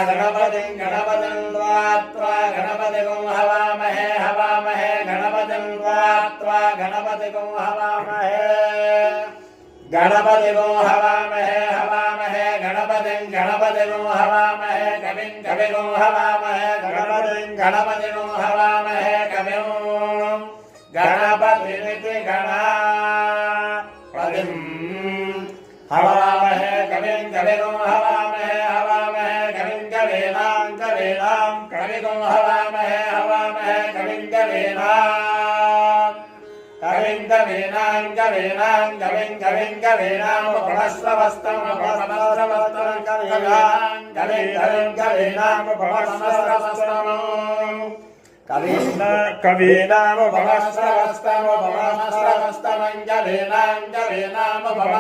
गणपतिं गणपतिं त्वा गणपतिगुं हवामहे हवामहे गणपतिं त्वा गणपतिगुं हवामहे गणपतिगुं हवामहे हवामहे गणपतिं गणपतिगुं हवामहे कविं कविगुं हवामहे गणपतिं गणपतिगुं हवामहे कविं गणपतिरिति गणपतिं हवामहे कविं कविगुं हवामहे हवामहे कविं कवीनां कविगुं हवामहे हवामहे कविं कवीनां उपमश्रवस्तं कवीनां